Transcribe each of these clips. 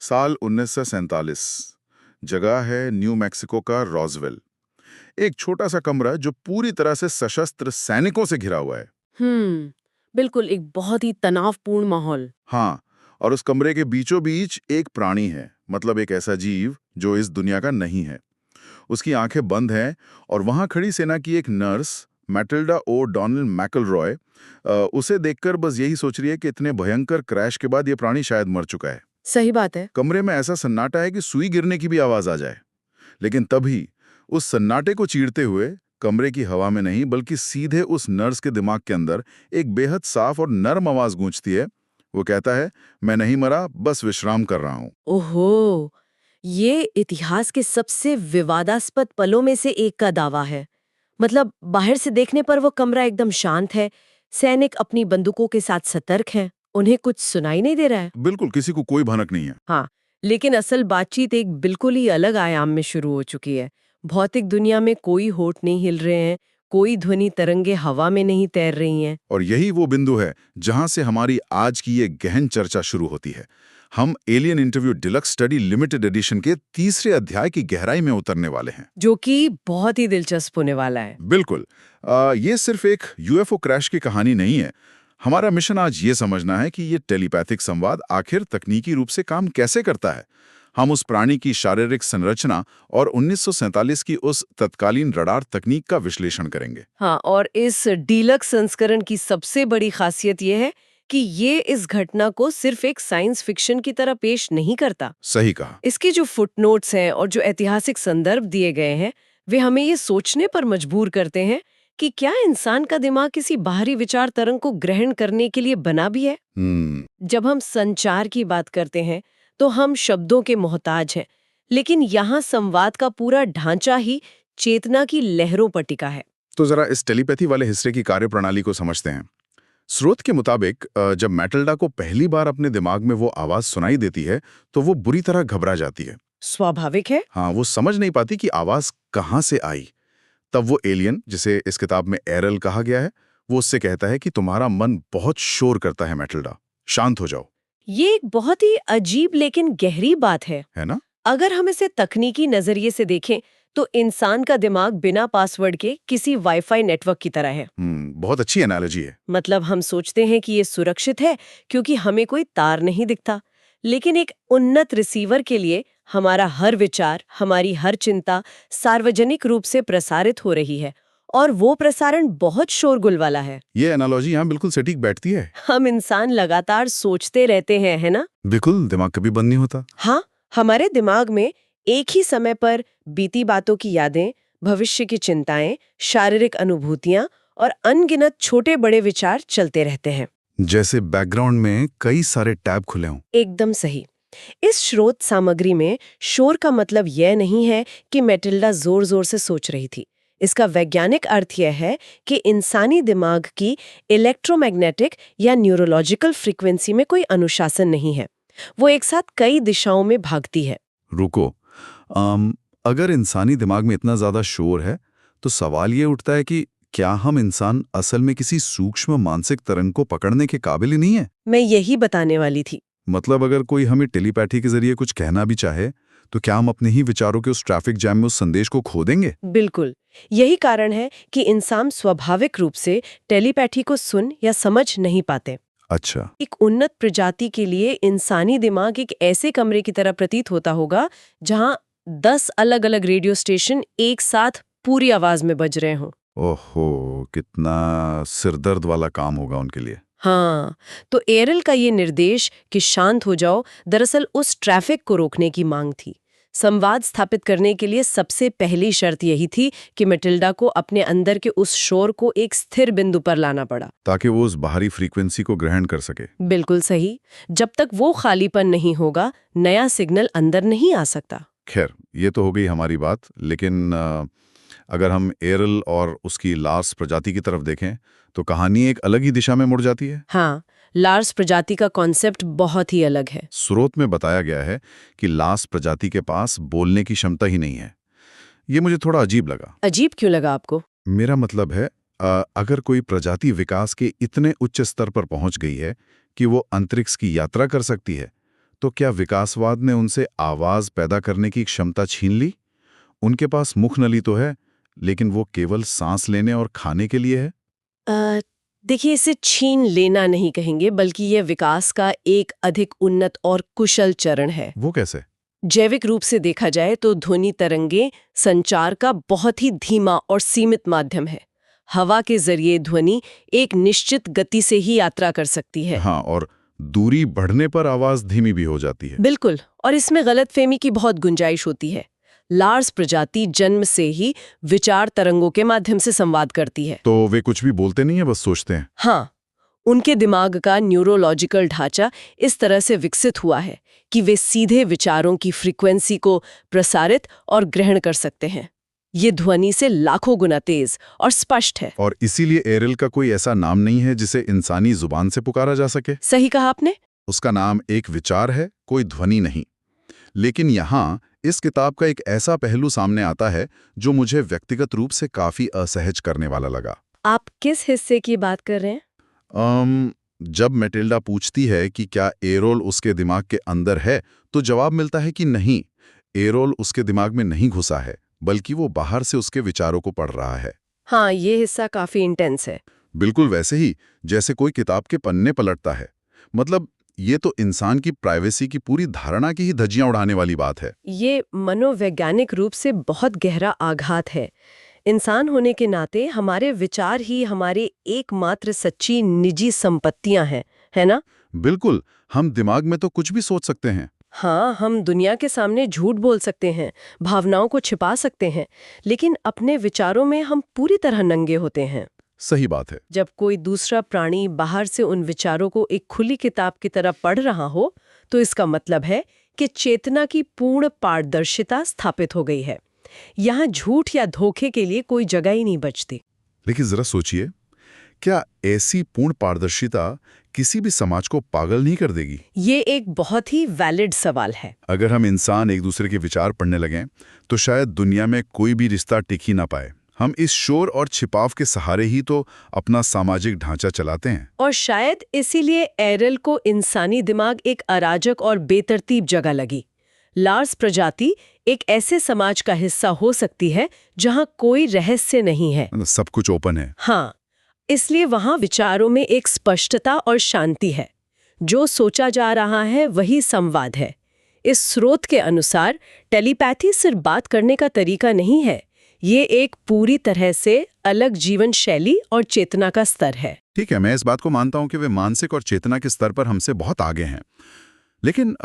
साल 1947। जगह है न्यू मैक्सिको का रॉजवेल। एक छोटा सा कमरा जो पूरी तरह से सशस्त्र सैनिकों से घिरा हुआ है। बिल्कुल एक बहुत ही तनावपूर्ण माहौल। हाँ, और उस कमरे के बीचों बीच एक प्राणी है, मतलब एक ऐसा जीव जो इस दुनिया का नहीं है। उसकी आंखें बंद हैं और वहां खड़ी सेना की एक नर्स मैटिल्डा ओ डॉनल मैकलरॉय उसे देखकर बस यही सोच रही है कि इतने भयंकर क्रैश के बाद ये प्राणी शायद मर चुका है। सही बात है। कमरे में ऐसा सन्नाटा है कि सुई गिरने की भी आवाज आ जाए। लेकिन तभी उस सन्नाटे को चीरते हुए कमरे की हवा में नहीं बल्कि सीधे उस नर्स के दिमाग के अंदर एक बेहद साफ और नर्म आवाज गूंजती है। वो कहता है, मैं नहीं मरा, बस विश्राम कर रहा हूं। ओहो, ये इतिहास के सबसे विवादास्पद पलों में से एक का दावा है। मतलब बाहर से देखने पर वो कमरा एकदम शांत है, सैनिक अपनी बंदूकों के साथ सतर्क हैं, उन्हें कुछ सुनाई नहीं दे रहा है। बिल्कुल किसी को कोई भनक नहीं है। हाँ, लेकिन असल बातचीत एक बिल्कुल ही अलग आयाम में शुरू हो चुकी है। भौतिक दुनिया में कोई होंठ नहीं हिल रहे हैं, कोई ध्वनि तरंगे हवा में नहीं तैर रही हैं। और यही वो बिंदु है जहां से हमारी आज की ये गहन चर्चा शुरू होती है। हम alien interview deluxe study limited edition के तीसरे अध्याय की गहराई में उतरने वाले हैं। जो कि बहुत ही दिलचस्प होने वाला है। बिल्कुल। ये सिर्फ एक यूएफओ क्रैश की कहानी नहीं है। हमारा मिशन आज ये समझना है कि ये टेलीपैथिक संवाद आखिर तकनीकी रूप से काम कैसे करता है। हम उस प्राणी की शारीरिक संरचना और 1947 की उस तत्कालीन रडार तकनीक का विश्लेषण करेंगे। हाँ, और इस डीलक्स संस्करण की सबसे बड़ी खासियत यह है कि ये इस घटना को सिर्फ एक साइंस फिक्शन की तरह पेश नहीं करता। सही कहा। इसके जो फुटनोट्स हैं और जो ऐतिहासिक संदर्भ दिए गए हैं, वे हमें ये सोचने पर मजबूर करते हैं कि क्या इंसान का दिमाग किसी बाहरी विचार तरंग को ग्रहण करने के लिए बना भी है। जब हम संचार की बात करते हैं तो हम शब्दों के मोहताज हैं, लेकिन यहाँ संवाद का पूरा ढांचा ही चेतना की लहरों पर टिका है। तो जरा इस टेलीपैथी वाले हिस्से की कार्यप्रणाली को समझते हैं। स्रोत के मुताबिक जब मैटिल्डा को पहली बार अपने दिमाग में वो आवाज सुनाई देती है तो वो बुरी तरह घबरा जाती है। स्वाभाविक है। हाँ, वो समझ नहीं पाती कि आवाज कहाँ से आई। तब वो एलियन, जिसे इस किताब में एरल कहा गया है, वो उससे कहता है कि तुम्हारा मन बहुत शोर करता है मैटिल्डा, शांत हो जाओ। ये एक बहुत ही अजीब लेकिन गहरी बात है ना? अगर हम इसे तकनीकी नजरिए से देखें तो इंसान का दिमाग बिना पासवर्ड के किसी वाईफाई नेटवर्क की तरह है। बहुत अच्छी एनालॉजी है। मतलब हम सोचते हैं कि ये सुरक्षित है क्योंकि हमें कोई तार नहीं दिखता, लेकिन एक उन्नत रिसीवर के लिए हमारा हर विचार, हमारी हर चिंता सार्वजनिक रूप से प्रसारित हो रही है, और वो प्रसारण बहुत शोरगुल वाला है। ये एनालॉजी यहाँ बिल्कुल सटीक बैठती है। हम इंसान लगातार सोचते रहते हैं, है ना? बिल्कुल, दिमाग कभी बंद नहीं होता। हाँ, हमारे दिमाग में एक ही समय पर बीती बातों की यादें, भविष्य की चिंताएं, शारीरिक अनुभूतियां और अनगिनत छोटे बड़े विचार चलते रहते हैं। जैसे बैकग्राउंड में कई सारे टैब खुले हों। एकदम सही। इस स्रोत सामग्री में शोर का मतलब यह नहीं है कि मैटिल्डा जोर जोर से सोच रही थी। इसका वैज्ञानिक अर्थ यह है कि इंसानी दिमाग की इलेक्ट्रोमैग्नेटिक या न्यूरोलॉजिकल फ्रीक्वेंसी में कोई अनुशासन नहीं है। वो एक साथ कई दिशाओं में भागती है। रुको, अगर इंसानी दिमाग में इतना ज्यादा शोर है तो सवाल ये उठता है कि क्या हम इंसान असल में किसी सूक्ष्म मानसिक तरंग को पकड़ने के काबिल ही नहीं है? मैं यही बताने वाली थी। मतलब अगर कोई हमें टेलीपैथी के जरिए कुछ कहना भी चाहे तो क्या हम अपने ही विचारों के उस ट्रैफिक जैम में उस संदेश को खो देंगे? बिल्कुल, यही कारण है कि इंसान स्वाभाविक रूप से टेलीपैथी को सुन या समझ नहीं पाते। अच्छा। एक उन्नत प्रजाति के लिए इंसानी दिमाग एक ऐसे कमरे की तरह प्रतीत होता होगा जहां 10 अलग-अलग रेडियो स्टेशन एक साथ पूरी आवाज में बज रहे हों। ओहो, कितना सिरदर्द वाला काम होगा उनके लिए। हाँ, तो एरल का ये निर्देश कि शांत हो जाओ, दरअसल उस ट्रैफिक को रोकने की मांग थी। संवाद स्थापित करने के लिए सबसे पहली शर्त यही थी कि मैटिल्डा को अपने अंदर के उस शोर को एक स्थिर बिंदु पर लाना पड़ा, ताकि वो उस बाहरी फ्रीक्वेंसी को ग्रहण कर सके। बिल्कुल सही। जब तक वो खालीपन नहीं होगा, नया सिग्नल अंदर नहीं आ सकता। खैर, ये तो हो गई हमारी बात, लेकिन अगर हम एरल और उसकी लार्स प्रजाति की तरफ देखें तो कहानी एक अलग ही दिशा में मुड़ जाती है। हाँ, लार्स प्रजाति का कॉन्सेप्ट बहुत ही अलग है। स्रोत में बताया गया है कि लार्स प्रजाति के पास बोलने की क्षमता ही नहीं है। ये मुझे थोड़ा अजीब लगा। अजीब क्यों लगा आपको? मेरा मतलब है, अगर कोई प्रजाति विकास के इतने उच्च स्तर पर पहुंच गई है कि वो अंतरिक्ष की यात्रा कर सकती है, तो क्या विकासवाद ने उनसे आवाज पैदा करने की क्षमता छीन ली? उनके पास मुख नली तो है, लेकिन वो केवल सांस लेने और खाने के लिए है। देखिए, इसे छीन लेना नहीं कहेंगे, बल्कि यह विकास का एक अधिक उन्नत और कुशल चरण है। वो कैसे? जैविक रूप से देखा जाए तो ध्वनि तरंगे संचार का बहुत ही धीमा और सीमित माध्यम है। हवा के जरिए ध्वनि एक निश्चित गति से ही यात्रा कर सकती है। हाँ, और दूरी बढ़ने पर आवाज धीमी भी हो जाती है। बिल्कुल, और इसमें गलतफहमी की बहुत गुंजाइश होती है। लार्स प्रजाति जन्म से ही विचार तरंगों के माध्यम से संवाद करती है। तो वे कुछ भी बोलते नहीं है, बस सोचते हैं। हाँ, उनके दिमाग का न्यूरोलॉजिकल ढांचा इस तरह से विकसित हुआ है कि वे सीधे विचारों की फ्रीक्वेंसी को प्रसारित और ग्रहण कर सकते हैं। ये ध्वनि से लाखों गुना तेज और स्पष्ट है। और इसीलिए एरिल का कोई ऐसा नाम नहीं है जिसे इंसानी जुबान से पुकारा जा सके। सही कहा आपने। उसका नाम एक विचार है, कोई ध्वनि नहीं। लेकिन यहाँ इस किताब का एक ऐसा पहलू सामने आता है जो मुझे व्यक्तिगत रूप से काफी असहज करने वाला लगा। आप किस हिस्से की बात कर रहे हैं? जब मैटिल्डा पूछती है कि क्या एरोल उसके दिमाग के अंदर है, तो जवाब मिलता है कि नहीं, एरोल उसके दिमाग में नहीं घुसा है, बल्कि वो बाहर से उसके विचारों को पढ़ रहा है। हाँ, ये हिस्सा काफी इंटेंस है। बिल्कुल वैसे ही जैसे कोई किताब के पन्ने पलटता है। मतलब ये तो इंसान की प्राइवेसी की पूरी धारणा की ही धज्जियां उड़ाने वाली बात है। ये मनोवैज्ञानिक रूप से बहुत गहरा आघात है। इंसान होने के नाते हमारे विचार ही हमारे एकमात्र सच्ची निजी संपत्तियां हैं, है ना? बिल्कुल, हम दिमाग में तो कुछ भी सोच सकते हैं। हाँ, हम दुनिया के सामने झूठ बोल सकते हैं, भावनाओं को छिपा सकते हैं, लेकिन अपने विचारों में हम पूरी तरह नंगे होते हैं। सही बात है। जब कोई दूसरा प्राणी बाहर से उन विचारों को एक खुली किताब की तरह पढ़ रहा हो, तो इसका मतलब है कि चेतना की पूर्ण पारदर्शिता स्थापित हो गई है। यहाँ झूठ या धोखे के लिए कोई जगह ही नहीं बचती। लेकिन जरा सोचिए, क्या ऐसी पूर्ण पारदर्शिता किसी भी समाज को पागल नहीं कर देगी? ये एक बहुत ही वैलिड सवाल है। अगर हम इंसान एक दूसरे के विचार पढ़ने लगें, तो शायद दुनिया में कोई भी रिश्ता टिक ही ना पाए। हम इस शोर और छिपाव के सहारे ही तो अपना सामाजिक ढांचा चलाते हैं। और शायद इसीलिए एरल को इंसानी दिमाग एक अराजक और बेतरतीब जगह लगी। लार्स प्रजाति एक ऐसे समाज का हिस्सा हो सकती है जहां कोई रहस्य नहीं है, सब कुछ ओपन है। हाँ, इसलिए वहां विचारों में एक स्पष्टता और शांति है। जो सोचा जा रहा है वही संवाद है। इस स्रोत के अनुसार टेलीपैथी सिर्फ बात करने का तरीका नहीं है, ये एक पूरी तरह से अलग जीवन शैली और चेतना का स्तर है। ठीक है, मैं इस बात को मानता हूं कि वे मानसिक और चेतना के स्तर पर हमसे बहुत आगे हैं। लेकिन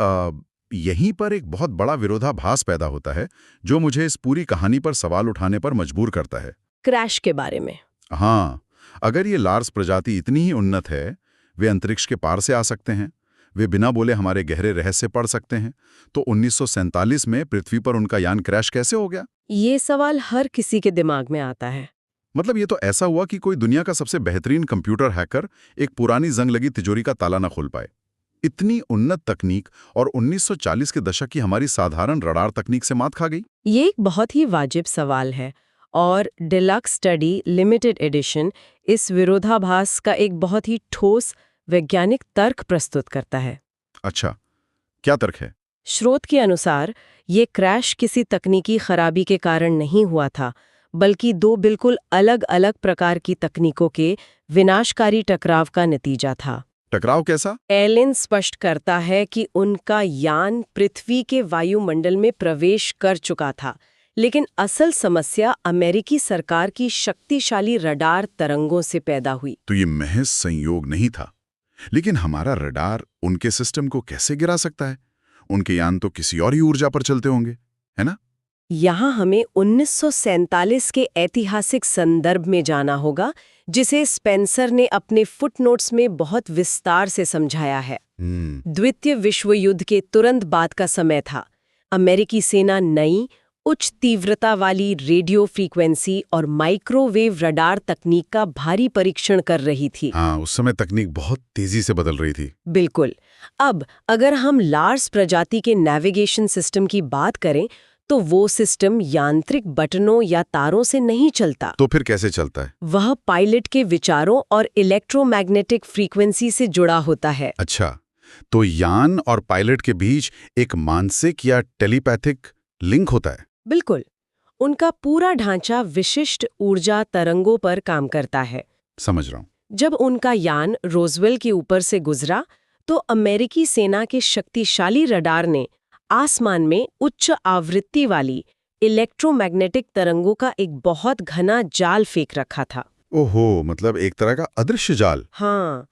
यहीं पर एक बहुत बड़ा विरोधाभास पैदा होता है जो मुझे इस पूरी कहानी पर सवाल उठाने पर मजबूर करता है। क्रैश के बारे में। हाँ, अगर ये लार्स प्रजाति इतनी ही उन्नत है, वे अंतरिक्ष के पार से आ सकते हैं, वे बिना बोले हमारे गहरे रहस्य पढ़ सकते हैं, तो 1947 में पृथ्वी पर उनका यान क्रैश कैसे हो गया? ये सवाल हर किसी के दिमाग में आता है। मतलब ये तो ऐसा हुआ कि कोई दुनिया का सबसे बेहतरीन कंप्यूटर हैकर एक पुरानी जंग लगी तिजोरी का ताला न खोल पाए। इतनी उन्नत तकनीक और 1940 के दशक की हमारी साधारण रडार तकनीक से मात खा गई। ये एक बहुत ही वाजिब सवाल है और डिलक्स स्टडी लिमिटेड एडिशन इस विरोधाभास का एक बहुत ही ठोस वैज्ञानिक तर्क प्रस्तुत करता है। अच्छा, क्या तर्क है? स्रोत के अनुसार ये क्रैश किसी तकनीकी खराबी के कारण नहीं हुआ था, बल्कि दो बिल्कुल अलग-अलग प्रकार की तकनीकों के विनाशकारी टकराव का नतीजा था। टकराव कैसा? एलिन स्पष्ट करता है कि उनका यान पृथ्वी के वायुमंडल में प्रवेश कर चुका था, लेकिन असल समस्या अमेरिकी सरकार की शक्तिशाली रडार तरंगों से पैदा हुई। तो ये महज संयोग नहीं था। लेकिन हमारा रडार उनके सिस्टम को कैसे गिरा सकता है? उनके यान तो किसी और ही ऊर्जा पर चलते होंगे, है ना? यहाँ हमें 1947 के ऐतिहासिक संदर्भ में जाना होगा, जिसे स्पेंसर ने अपने फुटनोट्स में बहुत विस्तार से समझाया है। द्वितीय विश्व युद्ध के तुरंत बाद का समय था। अमेरिकी सेना नई उच्च तीव्रता वाली रेडियो फ्रीक्वेंसी और माइक्रोवेव रडार तकनीक का भारी परीक्षण कर रही थी। हाँ, उस समय तकनीक बहुत तेजी से बदल रही थी। बिल्कुल। अब अगर हम लार्स प्रजाति के नेविगेशन सिस्टम की बात करें, तो वो सिस्टम यांत्रिक बटनों या तारों से नहीं चलता। तो फिर कैसे चलता है? वह पायलट के विचारों और इलेक्ट्रोमैग्नेटिक फ्रीक्वेंसी से जुड़ा होता है। अच्छा, तो यान और पायलट के बीच एक मानसिक या टेलीपैथिक लिंक होता है। बिल्कुल। उनका पूरा ढांचा विशिष्ट ऊर्जा तरंगों पर काम करता है। समझ रहा हूँ। जब उनका यान रोजवेल के ऊपर से गुजरा तो अमेरिकी सेना के शक्तिशाली रडार ने आसमान में उच्च आवृत्ति वाली इलेक्ट्रोमैग्नेटिक तरंगों का एक बहुत घना जाल फेंक रखा था। ओहो, मतलब एक तरह का अदृश्य जाल। हाँ,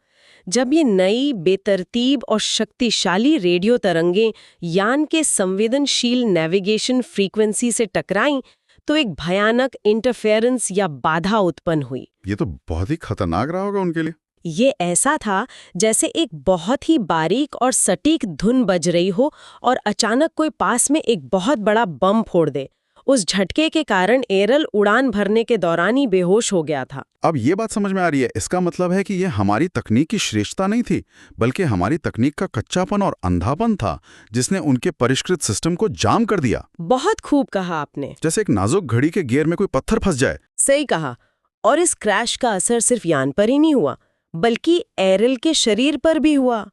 जब ये नई बेतरतीब और शक्तिशाली रेडियो तरंगें यान के संवेदनशील नेविगेशन फ्रीक्वेंसी से टकराईं तो एक भयानक इंटरफेरेंस या बाधा उत्पन्न हुई। ये तो बहुत ही खतरनाक रहा होगा उनके लिए। ये ऐसा था जैसे एक बहुत ही बारीक और सटीक धुन बज रही हो और अचानक कोई पास में एक बहुत बड़ा बम फोड़ दे। उस झटके के कारण एरल उड़ान भरने के दौरान ही बेहोश हो गया था। अब ये बात समझ में आ रही है। इसका मतलब है कि ये हमारी तकनीक की श्रेष्ठता नहीं थी, बल्कि हमारी तकनीक का कच्चापन और अंधापन था जिसने उनके परिष्कृत सिस्टम को जाम कर दिया। बहुत खूब कहा आपने। जैसे एक नाजुक घड़ी के गियर में कोई पत्थर फंस जाए। सही कहा। और इस क्रैश का असर सिर्फ यान पर ही नहीं हुआ, बल्कि एरल के शरीर पर भी हुआ।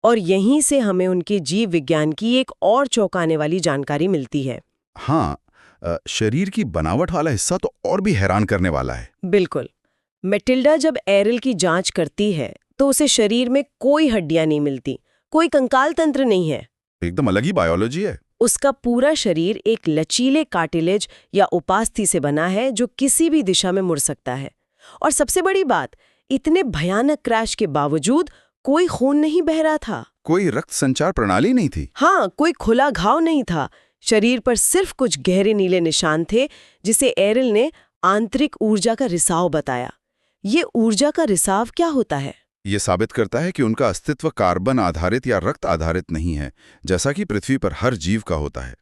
और यहीं से हमें उनके जीव विज्ञान की एक और चौंकाने वाली जानकारी मिलती है। हाँ, शरीर की बनावट वाला हिस्सा तो और भी हैरान करने वाला है। बिल्कुल। मैटिल्डा जब एरल की जांच करती है तो उसे शरीर में कोई हड्डियां नहीं मिलती, कोई कंकाल तंत्र नहीं है। एकदम अलग ही बायोलॉजी है। उसका पूरा शरीर एक लचीले कार्टिलेज या उपास्थि से बना है जो किसी भी दिशा में मुड़ सकता है। और सबसे बड़ी बात, इतने भयानक क्रैश के बावजूद कोई खून नहीं बह रहा था। कोई रक्त संचार प्रणाली नहीं थी। हाँ, कोई खुला घाव नहीं था। शरीर पर सिर्फ कुछ गहरे नीले निशान थे जिसे एरल ने आंतरिक ऊर्जा का रिसाव बताया। ये ऊर्जा का रिसाव क्या होता है? ये साबित करता है कि उनका अस्तित्व कार्बन आधारित या रक्त आधारित नहीं है, जैसा कि पृथ्वी पर हर जीव का होता है।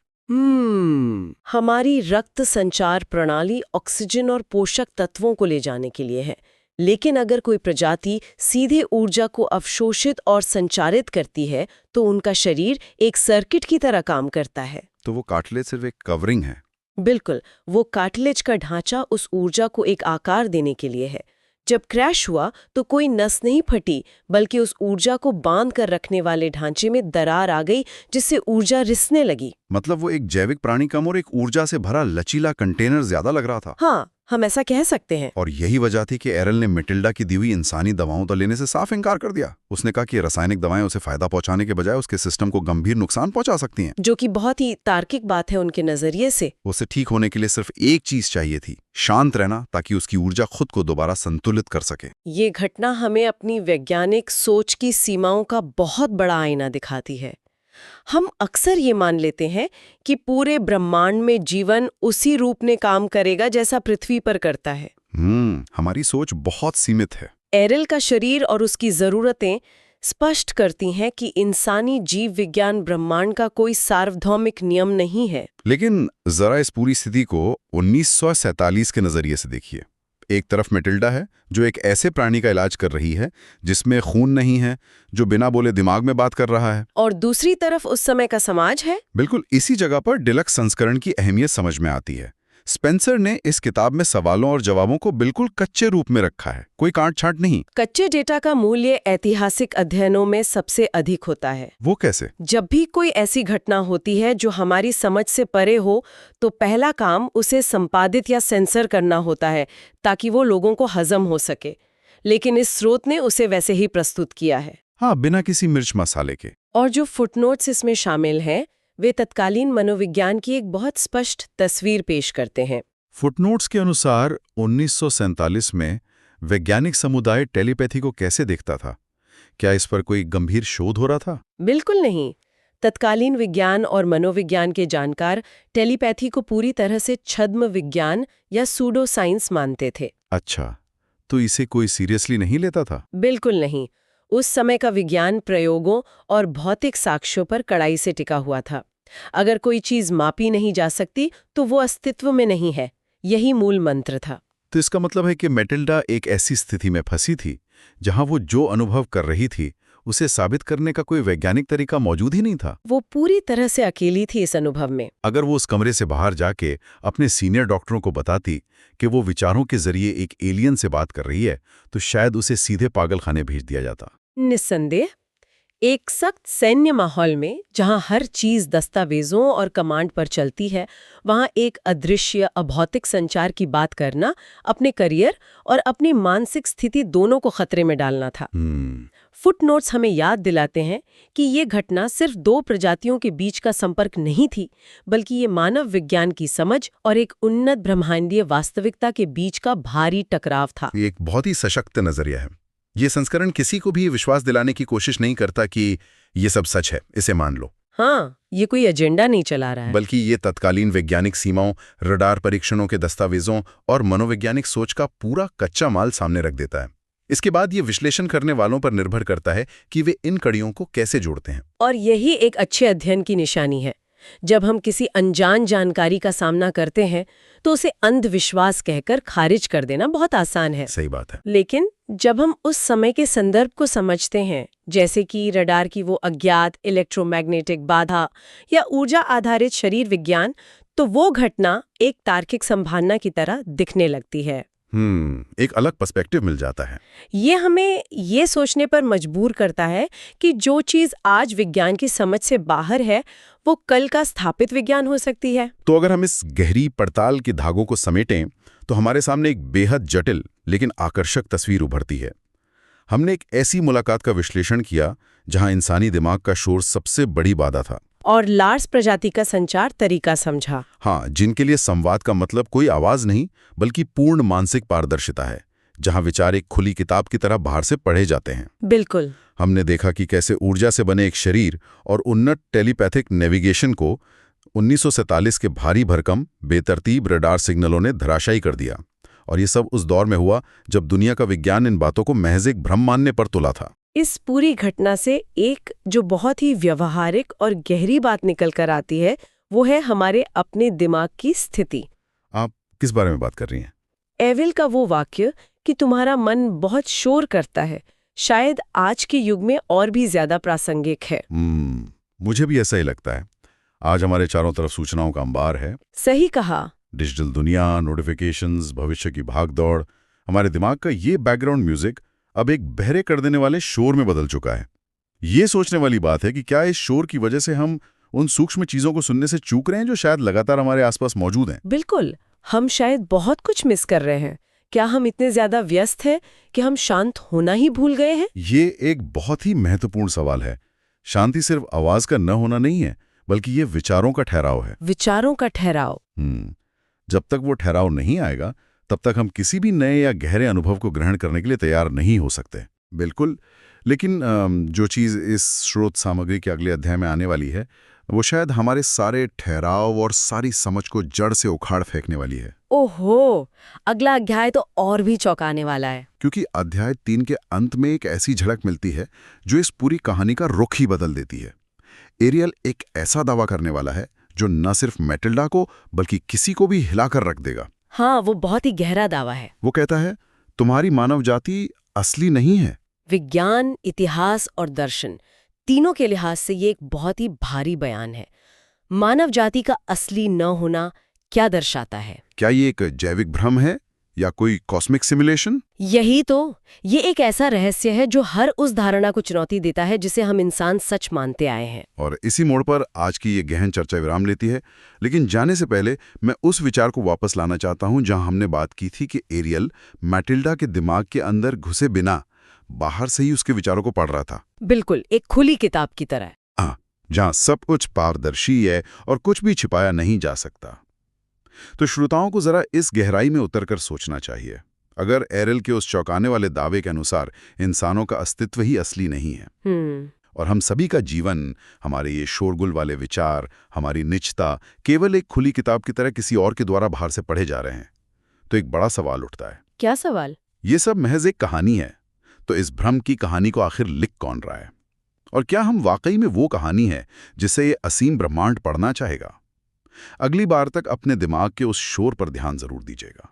हमारी रक्त संचार प्रणाली ऑक्सीजन और पोषक तत्वों को ले जाने के लिए है, लेकिन अगर कोई प्रजाति सीधे ऊर्जा को अवशोषित और संचारित करती है तो उनका शरीर एक सर्किट की तरह काम करता है। तो वो कार्टिलेज सिर्फ एक कवरिंग है। बिल्कुल, वो कार्टिलेज का ढांचा उस ऊर्जा को एक आकार देने के लिए है। जब क्रैश हुआ तो कोई नस नहीं फटी, बल्कि उस ऊर्जा को बांध कर रखने वाले ढांचे में दरार आ गई जिससे ऊर्जा रिसने लगी। मतलब वो एक जैविक प्राणी कम और एक ऊर्जा से भरा लचीला कंटेनर ज्यादा लग रहा था। हाँ, हम ऐसा कह सकते हैं। और यही वजह थी कि एरल ने मैटिल्डा की दी हुई इंसानी दवाओं तो लेने से साफ इनकार कर दिया। उसने कहा कि रासायनिक दवाएं उसे फायदा पहुंचाने के बजाय उसके सिस्टम को गंभीर नुकसान पहुंचा सकती हैं। जो कि बहुत ही तार्किक बात है उनके नजरिए से। उसे ठीक होने के लिए सिर्फ एक चीज चाहिए थी, शांत रहना, ताकि उसकी ऊर्जा खुद को दोबारा संतुलित कर सके। ये घटना हमें अपनी वैज्ञानिक सोच की सीमाओं का बहुत बड़ा आईना दिखाती है। हम अक्सर ये मान लेते हैं कि पूरे ब्रह्मांड में जीवन उसी रूप में काम करेगा जैसा पृथ्वी पर करता है। हमारी सोच बहुत सीमित है। एरल का शरीर और उसकी जरूरतें स्पष्ट करती हैं कि इंसानी जीव विज्ञान ब्रह्मांड का कोई सार्वभौमिक नियम नहीं है। लेकिन जरा इस पूरी स्थिति को 1947 के नजरिए से देखिए। एक तरफ मैटिल्डा है जो एक ऐसे प्राणी का इलाज कर रही है जिसमें खून नहीं है, जो बिना बोले दिमाग में बात कर रहा है। और दूसरी तरफ उस समय का समाज है। बिल्कुल इसी जगह पर डिलक्स संस्करण की अहमियत समझ में आती है। स्पेंसर ने इस किताब में सवालों और जवाबों को बिल्कुल कच्चे रूप में रखा है, कोई काट-छांट नहीं। कच्चे डेटा का मूल्य ऐतिहासिक अध्ययनों में सबसे अधिक होता है। वो कैसे? जब भी कोई ऐसी घटना होती है जो हमारी समझ से परे हो, तो पहला काम उसे संपादित या सेंसर करना होता है ताकि वो लोगों को हजम हो सके। लेकिन इस स्रोत ने उसे वैसे ही प्रस्तुत किया है। हाँ, बिना किसी मिर्च मसाले के। और जो फुटनोट्स इसमें शामिल हैं वे तत्कालीन मनोविज्ञान की एक बहुत स्पष्ट तस्वीर पेश करते हैं। फुटनोट्स के अनुसार 1947 में वैज्ञानिक समुदाय टेलीपैथी को कैसे देखता था? क्या इस पर कोई गंभीर शोध हो रहा था? बिल्कुल नहीं। तत्कालीन विज्ञान और मनोविज्ञान के जानकार टेलीपैथी को पूरी तरह से छद्म विज्ञान या सूडो साइंस मानते थे। अच्छा, तो इसे कोई सीरियसली नहीं लेता था? बिल्कुल नहीं। उस समय का विज्ञान प्रयोगों और भौतिक साक्ष्यों पर कड़ाई से टिका हुआ था। अगर कोई चीज मापी नहीं जा सकती तो वो अस्तित्व में नहीं है, यही मूल मंत्र था। तो इसका मतलब है कि मैटिल्डा एक ऐसी स्थिति में फंसी थी जहां वो जो अनुभव कर रही थी उसे साबित करने का कोई वैज्ञानिक तरीका मौजूद ही नहीं था। वो पूरी तरह से अकेली थी इस अनुभव में। अगर वो उस कमरे से बाहर जाके अपने सीनियर डॉक्टरों को बताती कि वो विचारों के जरिए एक एलियन से बात कर रही है, तो शायद उसे सीधे पागलखाने भेज दिया जाता। निस्संदेह। एक सख्त सैन्य माहौल में जहां हर चीज दस्तावेजों और कमांड पर चलती है, वहां एक अदृश्य अभौतिक संचार की बात करना अपने करियर और अपनी मानसिक स्थिति दोनों को खतरे में डालना था। फुटनोट्स हमें याद दिलाते हैं कि ये घटना सिर्फ दो प्रजातियों के बीच का संपर्क नहीं थी, बल्कि ये मानव विज्ञान की समझ और एक उन्नत ब्रह्मांडीय वास्तविकता के बीच का भारी टकराव था। ये एक बहुत ही सशक्त नजरिया है। ये संस्करण किसी को भी विश्वास दिलाने की कोशिश नहीं करता कि ये सब सच है, इसे मान लो। हाँ, ये कोई एजेंडा नहीं चला रहा है, बल्कि ये तत्कालीन वैज्ञानिक सीमाओं, रडार परीक्षणों के दस्तावेजों और मनोवैज्ञानिक सोच का पूरा कच्चा माल सामने रख देता है। इसके बाद ये विश्लेषण करने वालों पर निर्भर करता है कि वे इन कड़ियों को कैसे जोड़ते हैं। और यही एक अच्छे अध्ययन की निशानी है। जब हम किसी अनजान जानकारी का सामना करते हैं तो उसे अंधविश्वास कहकर खारिज कर देना बहुत आसान है। सही बात है। लेकिन जब हम उस समय के संदर्भ को समझते हैं, जैसे कि रडार की वो अज्ञात इलेक्ट्रोमैग्नेटिक बाधा या ऊर्जा आधारित शरीर विज्ञान, तो वो घटना एक तार्किक संभावना की तरह दिखने लगती है। एक अलग पर्सपेक्टिव मिल जाता है। ये हमें ये सोचने पर मजबूर करता है कि जो चीज आज विज्ञान की समझ से बाहर है, वो कल का स्थापित विज्ञान हो सकती है। तो अगर हम इस गहरी पड़ताल के धागों को समेटें तो हमारे सामने एक बेहद जटिल लेकिन आकर्षक तस्वीर उभरती है। हमने एक ऐसी मुलाकात का विश्लेषण किया जहां इंसानी दिमाग का शोर सबसे बड़ी बाधा था, और लार्स प्रजाति का संचार तरीका समझा। हाँ, जिनके लिए संवाद का मतलब कोई आवाज नहीं बल्कि पूर्ण मानसिक पारदर्शिता है, जहां विचार एक खुली किताब की तरह बाहर से पढ़े जाते हैं। बिल्कुल। हमने देखा कि कैसे ऊर्जा से बने एक शरीर और उन्नत टेलीपैथिक नेविगेशन को 1947 के भारी भरकम बेतरतीब रडार सिग्नलों ने धराशायी कर दिया। और ये सब उस दौर में हुआ जब दुनिया का विज्ञान इन बातों को महज एक भ्रम मानने पर तुला था। इस पूरी घटना से एक जो बहुत ही व्यवहारिक और गहरी बात निकल कर आती है, वो है हमारे अपने दिमाग की स्थिति। आप किस बारे में बात कर रही हैं? एविल का वो वाक्य कि तुम्हारा मन बहुत शोर करता है, शायद आज के युग में और भी ज्यादा प्रासंगिक है। मुझे भी ऐसा ही लगता है। आज हमारे चारों तरफ सूचनाओं का अंबार है। सही कहा। डिजिटल दुनिया, नोटिफिकेशंस, भविष्य की भागदौड़, हमारे दिमाग का ये बैकग्राउंड म्यूजिक अब एक बहरे कर देने वाले शोर में बदल चुका है। ये सोचने वाली बात है कि क्या इस शोर की वजह से हम उन सूक्ष्म चीजों को सुनने से चूक रहे हैं जो शायद लगातार हमारे आसपास मौजूद हैं। बिल्कुल, हम शायद बहुत कुछ मिस कर रहे हैं। क्या हम इतने ज्यादा व्यस्त हैं कि हम शांत होना ही भूल गए हैं? ये एक बहुत ही महत्वपूर्ण सवाल है। शांति सिर्फ आवाज का न होना नहीं है, बल्कि ये विचारों का ठहराव है। विचारों का ठहराव। जब तक वो ठहराव नहीं आएगा, तब तक हम किसी भी नए या गहरे अनुभव को ग्रहण करने के लिए तैयार नहीं हो सकते। बिल्कुल। लेकिन जो चीज़ इस स्रोत सामग्री के अगले अध्याय में आने वाली है, वो शायद हमारे सारे ठहराव और सारी समझ को जड़ से उखाड़ फेंकने वाली है। ओहो, अगला अध्याय तो और भी चौंकाने वाला है। क्योंकि अध्याय 3 के अंत में एक ऐसी झलक मिलती है जो इस पूरी कहानी का रुख ही बदल देती है। एरियल एक ऐसा दावा करने वाला है जो न सिर्फ मैटिल्डा को बल्कि किसी को भी हिलाकर रख देगा। हाँ, वो बहुत ही गहरा दावा है। वो कहता है, तुम्हारी मानव जाति असली नहीं है। विज्ञान, इतिहास और दर्शन तीनों के लिहाज से ये एक बहुत ही भारी बयान है। मानव जाति का असली न होना क्या दर्शाता है? क्या ये एक जैविक भ्रम है या कोई कॉस्मिक सिमुलेशन? यही तो। ये एक ऐसा रहस्य है जो हर उस धारणा को चुनौती देता है जिसे हम इंसान सच मानते आए हैं। और इसी मोड़ पर आज की ये गहन चर्चा विराम लेती है। लेकिन जाने से पहले मैं उस विचार को वापस लाना चाहता हूं जहां हमने बात की थी कि एरियल मैटिल्डा के दिमाग के अंदर घुसे बिना बाहर से ही उसके विचारों को पढ़ रहा था। बिल्कुल, एक खुली किताब की तरह। हाँ, जहां सब कुछ पारदर्शी है और कुछ भी छिपाया नहीं जा सकता। तो श्रोताओं को जरा इस गहराई में उतरकर सोचना चाहिए। अगर एरियल के उस चौंकाने वाले दावे के अनुसार इंसानों का अस्तित्व ही असली नहीं है और हम सभी का जीवन, हमारे ये शोरगुल वाले विचार, हमारी निजता केवल एक खुली किताब की तरह किसी और के द्वारा बाहर से पढ़े जा रहे हैं, तो एक बड़ा सवाल उठता है। क्या सवाल? ये सब महज एक कहानी है, तो इस भ्रम की कहानी को आखिर लिख कौन रहा है? और क्या हम वाकई में वो कहानी है जिसे ये असीम ब्रह्मांड पढ़ना चाहेगा? अगली बार तक अपने दिमाग के उस शोर पर ध्यान जरूर दीजिएगा।